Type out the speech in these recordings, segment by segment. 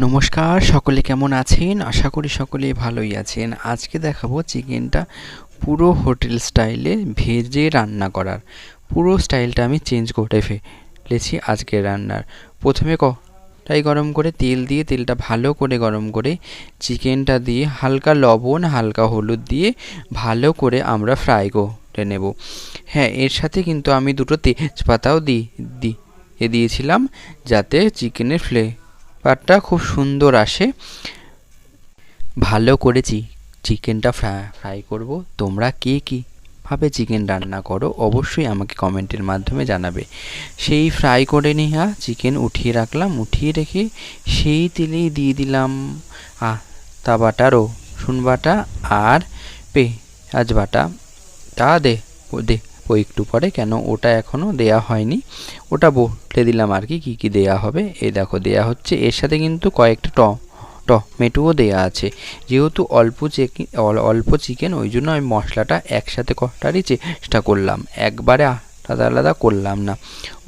নমস্কার, সকলে কেমন আছেন? আশা করি সকলে ভালোই আছেন। আজকে দেখাবো চিকেনটা পুরো হোটেল স্টাইলে ভেজে রান্না করার। পুরো স্টাইলটা আমি চেঞ্জ করে ফেলেছি আজকের রান্নার। প্রথমে কড়াই গরম করে তেল দিয়ে, তেলটা ভালো করে গরম করে চিকেনটা দিয়ে হালকা লবণ, হালকা হলুদ দিয়ে ভালো করে আমরা ফ্রাই করে নেব। হ্যাঁ, এর সাথে কিন্তু আমি দুটো তেজপাতাও দিয়েছিলাম, যাতে চিকেনের ব্যাপারটা খুব সুন্দর আসে। ভালো করে চিকেনটা ফ্রাই করব। তোমরা কে কীভাবে চিকেন রান্না করো অবশ্যই আমাকে কমেন্টের মাধ্যমে জানাবে। সেই ফ্রাই করে নেওয়া চিকেন উঠিয়ে রাখলাম, উঠিয়ে রেখে সেই তেলেই দিয়ে দিলাম আদা বাটা, রসুন বাটা আর পেঁয়াজ বাটা। তা দেবো একটু পরে, কেন ওটা এখনও দেয়া হয়নি, ওটা বলে দিলাম আর কি কী দেয়া হবে। এই দেখো দেয়া হচ্ছে, এর সাথে কিন্তু কয়েকটা টমেটোও দেয়া আছে। যেহেতু অল্প চিকেন, ওই জন্য আমি মশলাটা একসাথে করারই চেষ্টা করলাম, একবারে আলাদা আলাদা করলাম না।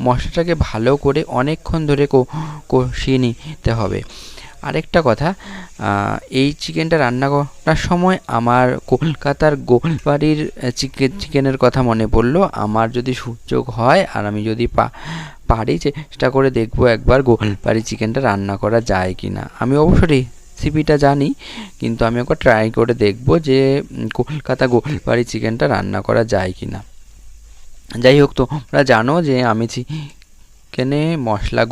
মশলাটাকে ভালো করে অনেকক্ষণ ধরে কষিয়ে নিতে হবে। আরেকটা কথা, এই চিকেনটা রান্না করার সময় আমার কলকাতার গোলবাড়ির চিকেনের কথা মনে পড়লো। আমার যদি সুযোগ হয় আর আমি যদি পারি, চেষ্টা করে দেখবো একবার গোলবাড়ির চিকেনটা রান্না করা যায় কি না। আমি অবশ্যই রেসিপিটা জানি, কিন্তু আমি একবার ট্রাই করে দেখবো যে কলকাতা গোলবাড়ির চিকেনটা রান্না করা যায় কি না। যাই হোক, তোমরা জানো যে আমি চিকেনে মশলা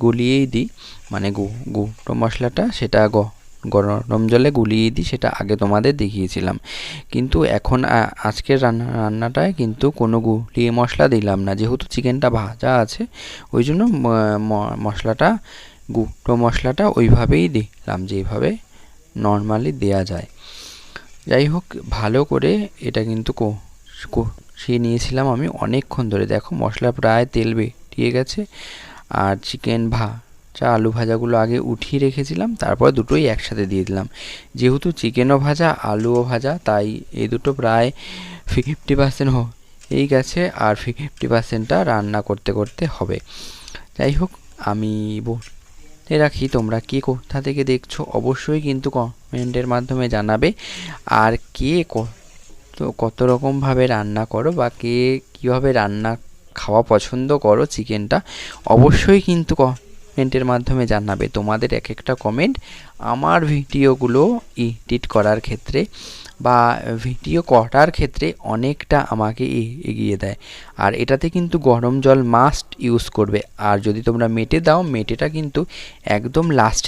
গুলিয়েই দিই, মানে গুঁড়ো মশলাটা সেটা গরম জলে গুলিয়ে দিই, সেটা আগে তোমাদের দেখিয়েছিলাম। কিন্তু এখন আজকের রান্নাটায় কিন্তু কোনো গুলিয়ে মশলা দিলাম না, যেহেতু চিকেনটা ভাজা আছে, ওই জন্য মশলাটা, গুঁড়ো মশলাটা ওইভাবেই দিলাম যেভাবে নর্মালি দেয়া যায়। যাই হোক, ভালো করে এটা কিন্তু কষিয়ে নিয়েছিলাম আমি অনেকক্ষণ ধরে। দেখো মশলা প্রায় তেল বেরিয়ে গেছে। আর চিকেন আলু ভাজাগুলো আগে উঠিয়ে রেখেছিলাম, তারপর দুটোই একসাথে দিয়ে দিলাম। যেহেতু চিকেনও ভাজা আলুও ভাজা, তাই এই দুটো প্রায় 50% হয়েই গেছে, আর 50%টা রান্না করতে করতে হবে। যাই হোক, আমি বলে রাখি, তোমরা কে কোথা থেকে দেখছো অবশ্যই কিন্তু কমেন্টের মাধ্যমে জানাবে। আর কে কত রকমভাবে রান্না করো, বা কে কীভাবে রান্না খাওয়া পছন্দ করো চিকেনটা, অবশ্যই কিন্তু কমেন্টের মাধ্যমে জানাবে। তোমাদের এক একটা কমেন্ট আমার ভিডিওগুলো এডিট করার ক্ষেত্রে বা ভিডিও করার ক্ষেত্রে অনেকটা আমাকে এগিয়ে দেয়। আর এটাতে কিন্তু গরম জল মাস্ট ইউজ করবে। আর যদি তোমরা মেটে দাও, মেটেটা কিন্তু একদম লাস্টে